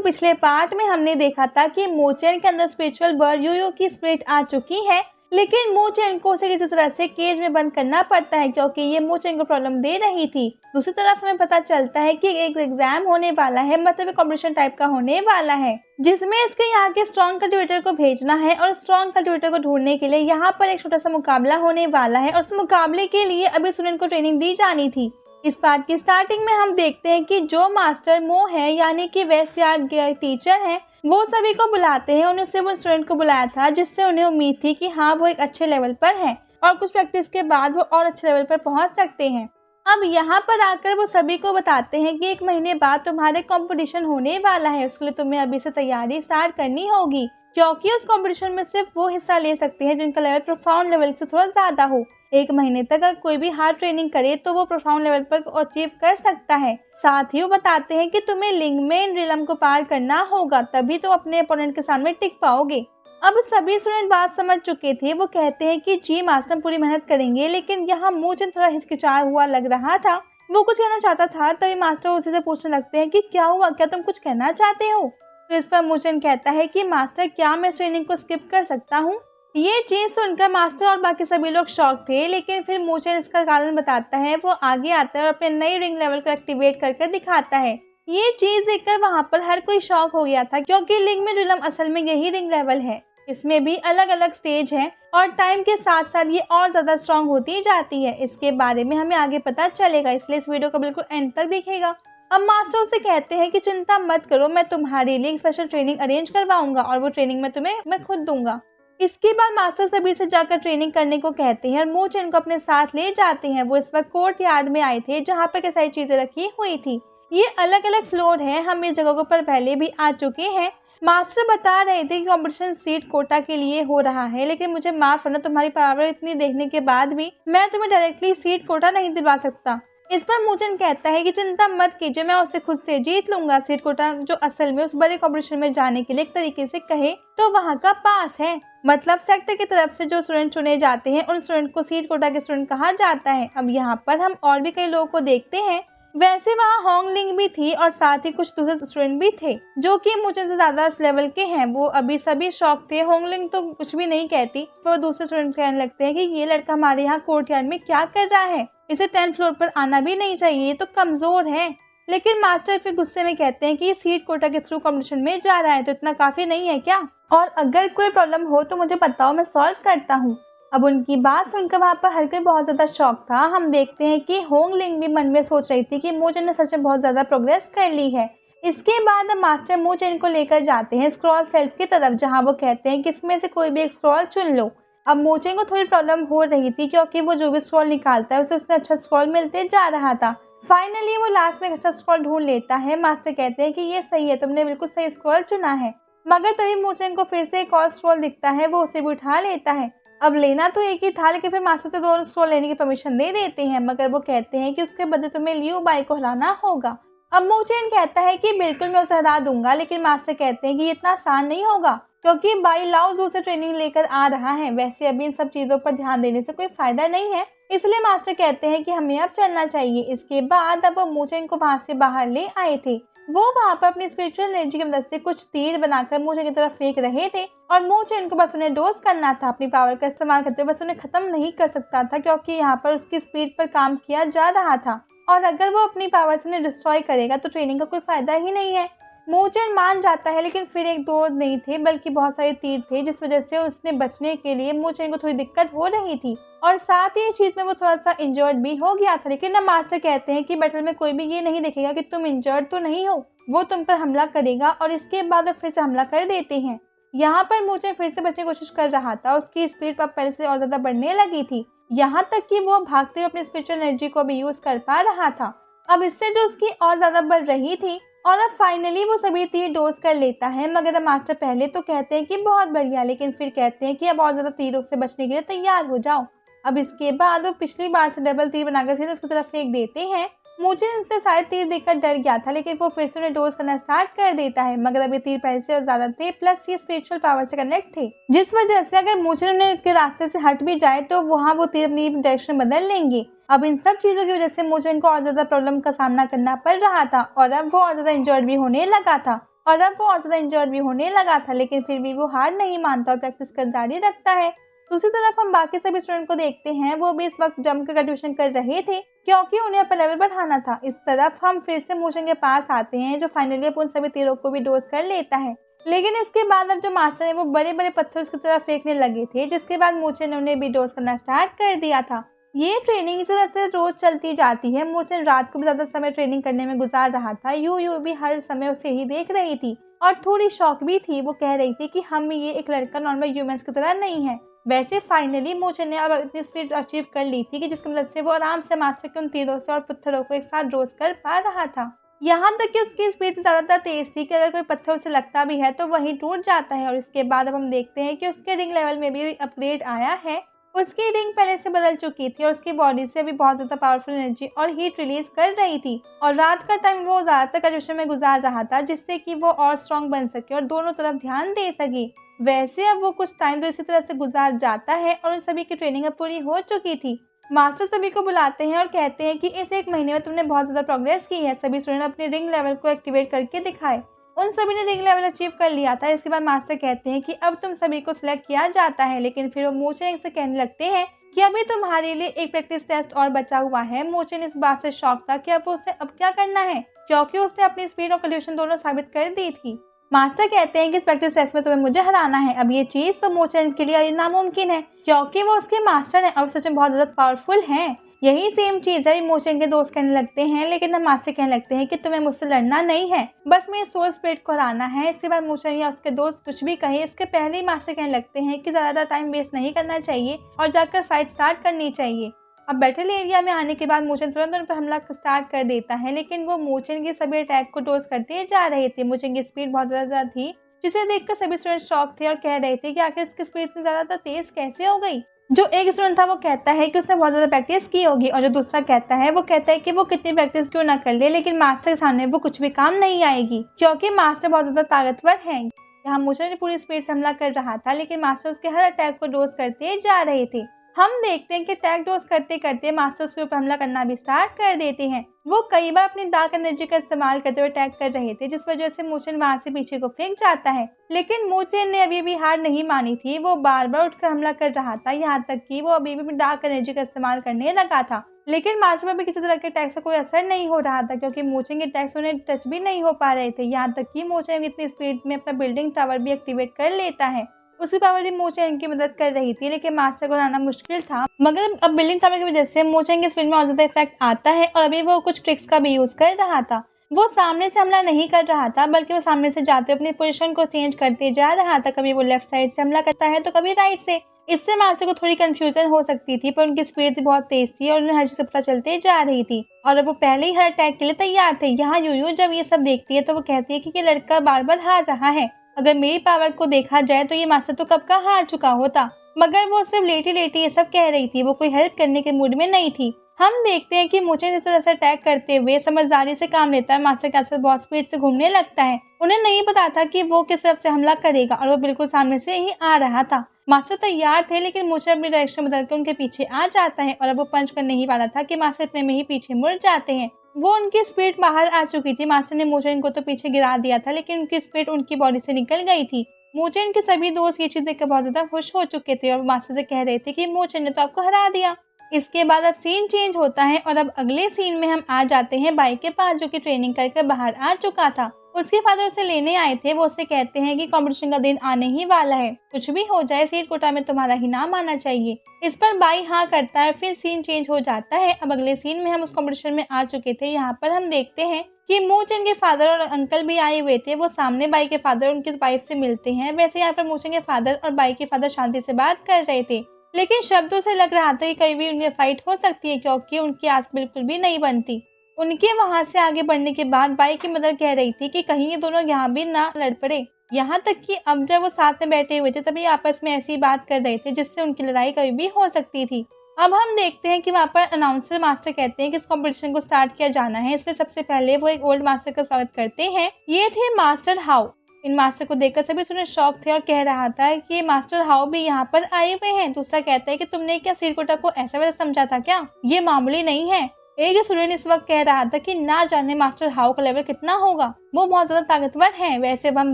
पिछले पार्ट में हमने देखा था कि मोचेन के अंदर स्पिरिचुअल बर्ड यूयू की स्पिरिट आ चुकी है, लेकिन मोचेन को उसे किसी तरह से केज में बंद करना पड़ता है क्योंकि ये मोचेन को प्रॉब्लम दे रही थी। दूसरी तरफ हमें पता चलता है कि एक एग्जाम होने वाला है, मतलब एक कॉम्पिटिशन टाइप का होने वाला है, जिसमें इसके यहाँ के स्ट्रॉन्ग कल्टिवेटर को भेजना है और स्ट्रॉन्ग कल्टिवेटर को ढूंढने के लिए यहाँ पर एक छोटा सा मुकाबला होने वाला है और उस मुकाबले के लिए अभी स्टूडेंट को ट्रेनिंग दी जानी थी। इस पार्ट की स्टार्टिंग में हम देखते हैं कि जो मास्टर मो है यानी कि वेस्ट यार्ड के टीचर हैं, वो सभी को बुलाते हैं। उन्हें सिर्फ उन स्टूडेंट को बुलाया था जिससे उन्हें उम्मीद थी कि हाँ वो एक अच्छे लेवल पर है और कुछ प्रैक्टिस के बाद वो और अच्छे लेवल पर पहुंच सकते हैं। अब यहाँ पर आकर वो सभी को बताते हैं कि 1 महीने बाद तुम्हारे कंपटीशन होने वाला है, उसके लिए तुम्हें अभी से तैयारी स्टार्ट करनी होगी क्योंकि उस कंपटीशन में सिर्फ वो हिस्सा ले सकते हैं जिनका लेवल प्रोफाउंड लेवल से थोड़ा ज्यादा हो। 1 महीने तक अगर कोई भी हार्ड ट्रेनिंग करे तो वो प्रोफाउंड लेवल पर अचीव कर सकता है। साथ ही वो बताते हैं कि तुम्हें लिंगमेन रिलम को पार करना होगा, तभी तो अपने अपोनेंट के सामने टिक पाओगे। अब सभी स्टूडेंट बात समझ चुके थे। वो कहते हैं कि जी मास्टर पूरी मेहनत करेंगे, लेकिन यहाँ मोचन थोड़ा हिचकिचाया हुआ लग रहा था। वो कुछ कहना चाहता था, तभी मास्टर उसी से पूछने लगते हैं कि क्या हुआ, क्या तुम कुछ कहना चाहते हो। तो इस पर मोचन कहता है कि मास्टर क्या मैं इस ट्रेनिंग को स्किप कर सकता हूँ। ये चीज सुनकर मास्टर और बाकी सभी लोग शॉक थे, लेकिन फिर मोचन इसका कारण बताता है। वो आगे आता है और अपने नए रिंग लेवल को एक्टिवेट करके दिखाता है। ये चीज देखकर वहाँ पर हर कोई शॉक हो गया था क्योंकि लिंग में रिलम असल में यही रिंग लेवल है। इसमें भी अलग अलग स्टेज हैं और टाइम के साथ साथ ये और ज्यादा स्ट्रांग होती जाती है। इसके बारे में हमें आगे पता चलेगा, इसलिए इस वीडियो को बिल्कुल एंड तक देखिएगा। अब मास्टर उसे कहते हैं कि चिंता मत करो, मैं तुम्हारे लिए एक स्पेशल ट्रेनिंग अरेंज करवाऊंगा और वो ट्रेनिंग मैं खुद दूंगा। इसके बाद मास्टर सभी से जाकर ट्रेनिंग करने को कहते हैं और मोचन को अपने साथ ले जाते हैं। वो इस वक्त कोर्ट यार्ड में आए थे जहाँ पर कई सारी चीजें रखी हुई थी। ये अलग अलग फ्लोर है, हम इस जगह पर पहले भी आ चुके हैं। मास्टर बता रहे थे कि कंपटीशन सीट कोटा के लिए हो रहा है, लेकिन मुझे माफ करना, तुम्हारी पावर इतनी देखने के बाद भी मैं तुम्हें डायरेक्टली सीट कोटा नहीं दिलवा सकता। इस पर मोचन कहता है कि चिंता मत कीजिए, मैं उसे खुद से जीत लूंगा। सीट कोटा जो असल में उस बड़े कंपटीशन में जाने के लिए एक तरीके से कहे तो वहाँ का पास है, मतलब सेक्टर की तरफ से जो स्टूडेंट चुने जाते हैं उन स्टूडेंट को सीट कोटा के स्टूडेंट कहा जाता है। अब यहाँ पर हम और भी कई लोगों को देखते हैं। वैसे वहाँ होंगलिंग भी थी और साथ ही कुछ दूसरे स्टूडेंट भी थे जो कि मुझे से ज्यादा लेवल के हैं। वो अभी सभी शॉक थे। होंगलिंग तो कुछ भी नहीं कहती, तो दूसरे स्टूडेंट कहने लगते हैं कि ये लड़का हमारे यहाँ कोर्टयार्ड में क्या कर रहा है, इसे 10th फ्लोर पर आना भी नहीं चाहिए, ये तो कमजोर है। लेकिन मास्टर फिर गुस्से में कहते हैं कि ये सीट कोटा के थ्रू कॉम्पिटिशन में जा रहा है तो इतना काफी नहीं है क्या, और अगर कोई प्रॉब्लम हो तो मुझे बताओ, मैं सॉल्व करता हूँ। अब उनकी बात सुनकर वहाँ पर हर कोई बहुत ज्यादा शॉक था। हम देखते हैं कि होंगलिंग भी मन में सोच रही थी कि मोचन ने सच में बहुत ज्यादा प्रोग्रेस कर ली है। इसके बाद हम मास्टर मोचन को लेकर जाते हैं स्क्रॉल सेल्फ की तरफ, जहाँ वो कहते हैं कि इसमें से कोई भी एक स्क्रॉल चुन लो। अब मोचन को थोड़ी प्रॉब्लम हो रही थी क्योंकि वो जो भी स्क्रॉल निकालता है उसे उसने अच्छा स्क्रॉल मिलते जा रहा था। फाइनली वो लास्ट में एक अच्छा स्क्रॉल ढूंढ लेता है। मास्टर कहते हैं कि ये सही है, तुमने बिल्कुल सही स्क्रॉल चुना है। मगर तभी मोचन को फिर से एक और स्क्रॉल दिखता है, वो उसे भी उठा लेता है। अब लेना तो एक ही था, लेकिन फिर मास्टर से 2 स्क्रॉल लेने की परमिशन दे देते हैं, मगर वो कहते हैं कि उसके बदले तुम्हें लियू बाई को हराना होगा। अब मोचन कहता है कि बिल्कुल मैं उसे हरा दूंगा, लेकिन मास्टर कहते हैं कि ये इतना आसान नहीं होगा क्योंकि बाई लाओ जू से ट्रेनिंग लेकर आ रहा है। वैसे अभी इन सब चीजों पर ध्यान देने से कोई फायदा नहीं है, इसलिए मास्टर कहते हैं कि हमें अब चलना चाहिए। इसके बाद अब वो मोचन को वहां से बाहर ले आए थे। वो वहाँ पर अपनी स्पिरिचुअल एनर्जी की मदद से कुछ तीर बनाकर मोचन की तरफ फेंक रहे थे और मोचन को बस उन्हें डोज करना था। अपनी पावर का इस्तेमाल करते हुए बस उन्हें खत्म नहीं कर सकता था क्योंकि यहाँ पर उसकी स्पीड पर काम किया जा रहा था, और अगर वो अपनी पावर से उन्हें डिस्ट्रॉय करेगा तो ट्रेनिंग का कोई फायदा ही नहीं है। मोचन मान जाता है, लेकिन फिर 1-2 नहीं थे बल्कि बहुत सारे तीर थे, जिस वजह से उसने बचने के लिए मोचन को थोड़ी दिक्कत हो रही थी और साथ ही इस चीज में वो थोड़ा सा इंजर्ड भी हो गया था। लेकिन अब मास्टर कहते हैं कि बैटल में कोई भी ये नहीं देखेगा कि तुम इंजर्ड तो नहीं हो, वो तुम पर हमला करेगा और इसके बाद वो फिर से हमला कर देते हैं। यहाँ पर मोचन फिर से बचने की कोशिश कर रहा था, उसकी स्पीड अब पहले से और ज्यादा बढ़ने लगी थी, यहाँ तक कि वो भागते हुए अपनी स्पिरिचुअल एनर्जी को भी यूज कर पा रहा था। अब इससे जो उसकी और ज्यादा बढ़ रही थी, और अब फाइनली वो सभी तीर डोज कर लेता है। मगर अब मास्टर पहले तो कहते हैं कि बहुत बढ़िया, लेकिन फिर कहते हैं कि अब और ज्यादा तीरों से बचने के लिए तैयार हो जाओ। अब इसके बाद वो पिछली बार से डबल तीर बनाकर सीधे उसकी तरफ फेंक देते हैं। मोचन इनसे सारे तीर देखकर डर गया था, लेकिन वो फिर से उन्हें डोज करना स्टार्ट कर देता है। मगर अब ये तीर पहले से ज्यादा थे, प्लस ये स्पिरिचुअल पावर से कनेक्ट थे, जिस वजह से अगर मोचन उन्हें के रास्ते से हट भी जाए तो वहाँ वो तीर अपनी डायरेक्शन बदल लेंगे। अब इन सब चीजों की वजह से मोचन को और ज्यादा प्रॉब्लम का सामना करना पड़ रहा था और अब वो और ज्यादा इंजर्ड भी होने लगा था। और अब वो और ज्यादा इंजर्ड भी होने लगा था, लेकिन फिर भी वो हार नहीं मानता और प्रैक्टिस कर जारी रखता है। दूसरी तरफ हम बाकी सभी स्टूडेंट को देखते हैं, वो भी इस वक्त जम कर ग्रेजुएशन कर रहे थे क्योंकि उन्हें अपना लेवल बढ़ाना था। इस तरफ हम फिर से मोचन के पास आते हैं, जो फाइनली उन सभी तीरों को भी डोज कर लेता है। लेकिन इसके बाद अब जो मास्टर है वो बड़े बड़े पत्थर उसकी तरफ फेंकने लगे थे, जिसके बाद मोचन ने उन्हें भी डोज करना स्टार्ट कर दिया था। ये ट्रेनिंग इस तरह से रोज चलती जाती है। मोचन रात को भी ज्यादा समय ट्रेनिंग करने में गुजार रहा था। यू भी हर समय उसे ही देख रही थी और थोड़ी शौक भी थी। वो कह रही थी कि हम ये एक लड़का नॉर्मल ह्यूमंस की तरह नहीं है। वैसे फाइनली मोचन ने अब इतनी स्पीड अचीव कर ली थी कि जिसकी मदद से वो आराम से मास्टर के उन तीरों से और पत्थरों को एक साथ रोज कर पा रहा था। यहाँ तक कि उसकी स्पीड ज्यादातर तेज थी कि अगर कोई पत्थर उसे लगता भी है तो वही टूट जाता है। और इसके बाद अब हम देखते हैं कि उसके रिंग लेवल में भी अपग्रेड आया है। उसकी रिंग पहले से बदल चुकी थी और उसकी बॉडी से भी बहुत ज्यादा पावरफुल एनर्जी और हीट रिलीज कर रही थी। और रात का टाइम वो ज्यादातर ग्रेजुएशन में गुजार रहा था, जिससे कि वो और स्ट्रॉन्ग बन सके और दोनों तरफ ध्यान दे सके। वैसे अब वो कुछ टाइम तो इसी तरह से गुजार जाता है और उन सभी की ट्रेनिंग अब पूरी हो चुकी थी। मास्टर सभी को बुलाते हैं और कहते हैं कि इस एक महीने में तुमने बहुत ज्यादा प्रोग्रेस की है। सभी स्टूडेंट अपने रिंग लेवल को एक्टिवेट करके दिखाए। उन सभी ने रिंग लेवल अचीव कर लिया था। इसके बाद मास्टर कहते हैं कि अब तुम सभी को सिलेक्ट किया जाता है, लेकिन फिर वो मोचन से कहने लगते हैं कि अभी तुम्हारे लिए एक प्रैक्टिस टेस्ट और बचा हुआ है। मोचन इस बात से शॉक था कि अब उसे अब क्या करना है, क्योंकि उसने अपनी स्पीड और कंडीशन दोनों साबित कर दी थी। मास्टर कहते हैं कि इस प्रैक्टिस टेस्ट में तुम्हें मुझे हराना है। अब ये चीज तो मोचन के लिए नामुमकिन है, क्योंकि वो उसके मास्टर हैं और सच में बहुत ज्यादा पावरफुल हैं। यही सेम चीज है मोचन के दोस्त कहने लगते हैं, लेकिन हम मास्टर कहने लगते हैं कि तुम्हें मुझसे लड़ना नहीं है, बस मेरे सोल स्पिरिट को हराना है। इसके बाद मोचन या उसके दोस्त कुछ भी कहे, इसके पहले ही मास्टर कहने लगते हैं कि ज्यादा टाइम वेस्ट नहीं करना चाहिए और जाकर फाइट स्टार्ट करनी चाहिए। अब बैटल एरिया में आने के बाद मोचन तुरंत उन पर हमला स्टार्ट कर देता है, लेकिन वो मोचन के सभी अटैक को डोज करते जा रहे थे। मोचन की स्पीड बहुत ज्यादा थी, जिसे देखकर सभी स्टूडेंट शॉक थे और कह रहे थे कि आखिर इसकी स्पीड इतनी ज्यादा तेज कैसे हो गई। जो एक स्टूडेंट था वो कहता है कि उसने बहुत ज्यादा प्रैक्टिस की होगी, और जो दूसरा कहता है वो कहता है कि वो कितनी प्रैक्टिस क्यों ना कर ले, लेकिन मास्टर के सामने वो कुछ भी काम नहीं आएगी, क्योंकि मास्टर बहुत ज्यादा ताकतवर है। यहाँ मोचन पूरी स्पीड से हमला कर रहा था, लेकिन मास्टर उसके हर अटैक को डोज करते जा रहे थे। हम देखते हैं कि अटैक डोज करते करते मास्टर उसके ऊपर हमला करना भी स्टार्ट कर देते हैं। वो कई बार अपनी डार्क एनर्जी का इस्तेमाल करते हुए अटैक कर रहे थे, जिस वजह से मोचन वहां से पीछे को फेंक जाता है। लेकिन मोचन ने अभी भी हार नहीं मानी थी। वो बार बार उठकर हमला कर रहा था, यहाँ तक कि वो अभी भी डार्क एनर्जी का इस्तेमाल करने लगा था। लेकिन मास्टर पर भी किसी तरह के अटैक से कोई असर नहीं हो रहा था, क्योंकि मोचन के अटैक्स उन्हें टच भी नहीं हो पा रहे थे। यहाँ तक कि मोचन इतनी स्पीड में अपना बिल्डिंग टावर भी एक्टिवेट कर लेता है। उसकी पावर भी मोचन की मदद कर रही थी, लेकिन मास्टर को हराना मुश्किल था। मगर अब बिल्डिंग टावर की वजह से मोचन की स्पीड में और ज्यादा इफेक्ट आता है और अभी वो कुछ ट्रिक्स का भी यूज कर रहा था। वो सामने से हमला नहीं कर रहा था, बल्कि वो सामने से जाते अपनी पोजीशन को चेंज करते जा रहा था। कभी वो लेफ्ट साइड से हमला करता है तो कभी राइट से। इससे मास्टर को थोड़ी कंफ्यूजन हो सकती थी, पर उनकी स्पीड बहुत तेज थी और उन्हें हर चीज पता चलते जा रही थी, और अब वो पहले ही हर अटैक के लिए तैयार थे। यहाँ यूयू जब ये सब देखती है तो वो कहती है कि ये लड़का बार बार हार रहा है। अगर मेरी पावर को देखा जाए तो ये मास्टर तो कब का हार चुका होता, मगर वो सिर्फ लेटी लेटी ये सब कह रही थी। वो कोई हेल्प करने के मूड में नहीं थी। हम देखते हैं कि मोचन इस तरह से अटैक करते हुए समझदारी से काम लेता है। मास्टर के आसपास बहुत स्पीड से घूमने लगता है। उन्हें नहीं पता था कि वो किस तरफ से हमला करेगा, और वो बिल्कुल सामने से ही आ रहा था। मास्टर तैयार थे, लेकिन मोचन अपनी डायरेक्शन बदल कर उनके पीछे आ जाता है, और अब वो पंच कर नहीं पा रहा था कि मास्टर इतने में ही पीछे मुड़ जाते हैं। वो उनकी स्पीड बाहर आ चुकी थी। मास्टर ने मोचन को तो पीछे गिरा दिया था, लेकिन उनकी स्पीड उनकी बॉडी से निकल गई थी। मोचन के सभी दोस्त ये चीज देखकर बहुत ज्यादा खुश हो चुके थे और मास्टर से कह रहे थे कि मोचन ने तो आपको हरा दिया। इसके बाद अब सीन चेंज होता है और अब अगले सीन में हम आ जाते हैं बाई के पास, जो कि ट्रेनिंग करके बाहर आ चुका था। उसके फादर उसे लेने आए थे। वो उससे कहते हैं कि कंपटीशन का दिन आने ही वाला है, कुछ भी हो जाए सीट कोटा में तुम्हारा ही नाम आना चाहिए। इस पर बाई हाँ करता है। फिर सीन चेंज हो जाता है। अब अगले सीन में हम उस कंपटीशन में आ चुके थे। यहाँ पर हम देखते हैं कि मोचन के फादर और अंकल भी आए हुए थे। वो सामने बाई के फादर और उनकी वाइफ से मिलते हैं। वैसे यहाँ पर मोचन के फादर और बाई के फादर शांति से बात कर रहे थे, लेकिन शब्दों से लग रहा था कि कहीं भी उनकी फाइट हो सकती है, क्योंकि उनकी आंख बिल्कुल भी नहीं बनती। उनके वहां से आगे बढ़ने के बाद बाई की मदर कह रही थी कि कहीं ये दोनों यहाँ भी ना लड़ पड़े। यहाँ तक कि अब जब वो साथ में बैठे हुए थे तभी आपस में ऐसी बात कर रहे थे जिससे उनकी लड़ाई कभी भी हो सकती थी। अब हम देखते हैं कि वहाँ पर अनाउंसर मास्टर कहते हैं कि इस कंपटीशन को स्टार्ट किया जाना है, इसलिए सबसे पहले वो एक ओल्ड मास्टर का स्वागत करते हैं। ये थे मास्टर हाउ। इन मास्टर को देखकर सभी सुने शौक थे और कह रहा था कि मास्टर हाउ भी यहाँ पर आए हुए हैं। दूसरा कहता है कि तुमने क्या सिरकोटा को ऐसा वैसा समझा था क्या, ये मामूली नहीं है। एक स्टूडेंट इस वक्त कह रहा था कि ना जाने मास्टर हाउ का लेवल कितना होगा, वो बहुत ज्यादा ताकतवर है। वैसे अब हम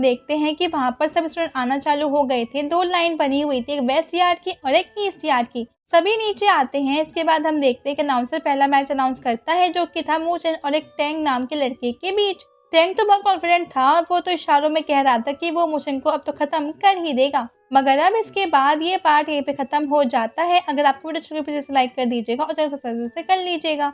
देखते हैं कि वहाँ पर सब स्टूडेंट आना चालू हो गए थे। 2 लाइन बनी हुई थी, एक वेस्ट यार्ड की और एक ईस्ट यार्ड की। सभी नीचे आते हैं। इसके बाद हम देखते हैं कि अनाउंसर पहला मैच अनाउंस करता है, जो कि था मूचेन और एक टेंग नाम के लड़के के बीच। टेंग तो बहुत कॉन्फिडेंट था, वो तो इशारों में कह रहा था कि वो मूचेन को अब तो खत्म कर ही देगा। मगर अब इसके बाद ये पार्ट यहीं पे खत्म हो जाता है। अगर आपको वीडियो अच्छी लगी, प्लीज लाइक कर दीजिएगा और चैनल सब्सक्राइब से कर लीजिएगा।